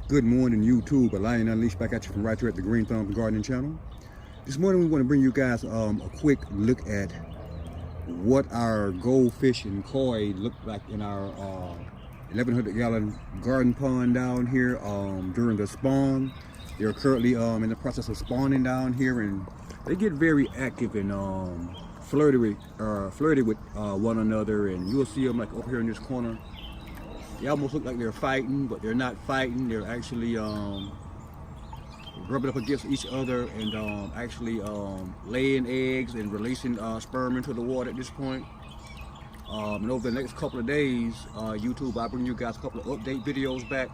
Good morning, YouTube. A Lion Unleashed back at you from right here at the Green Thumb Gardening Channel. This morning we want to bring you guys a quick look at what our goldfish and koi look like in our 1,100-gallon garden pond down here during the spawn. They're currently in the process of spawning down here, and they get very active and flirty with one another. And you'll see them like over here in this corner. They almost look like they're fighting, but they're not fighting. They're actually rubbing up against each other and actually laying eggs and releasing sperm into the water at this point. And over the next couple of days, YouTube, I'll bring you guys a couple of update videos back.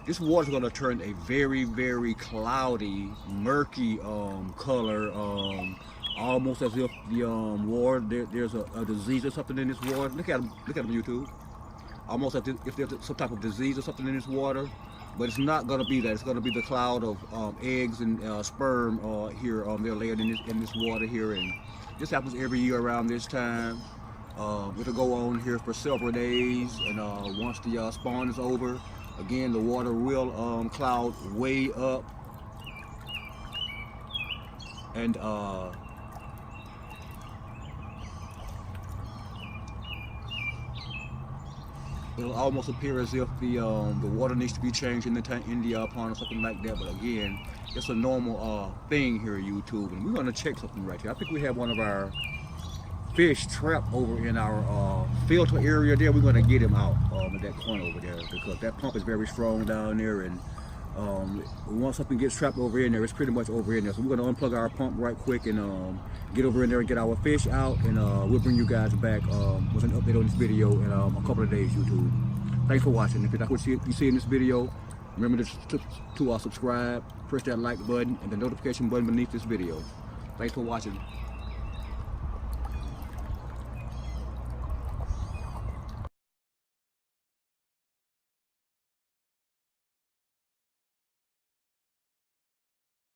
This water is going to turn a very, very cloudy, murky color, almost as if the water, there's a disease or something in this water. Look at them, YouTube. Almost as if there's some type of disease or something in this water, but it's not going to be that. It's going to be the cloud of eggs and sperm here. They're laying in this water here, and this happens every year around this time. It'll go on here for several days, and once the spawn is over, again the water will cloud way up, and it'll almost appear as if the water needs to be changed in the pond or something like that. But again, it's a normal thing here at YouTube, and we're gonna check something right here. I think we have one of our fish trapped over in our filter area there. We're gonna get him out at that corner over there, because that pump is very strong down there, and once something gets trapped over in there, it's pretty much over in there. So we're gonna unplug our pump right quick and get over in there and get our fish out, and we'll bring you guys back with an update on this video in a couple of days, YouTube. Thanks for watching. If you like what you see in this video, remember to subscribe, press that like button and the notification button beneath this video. Thanks for watching.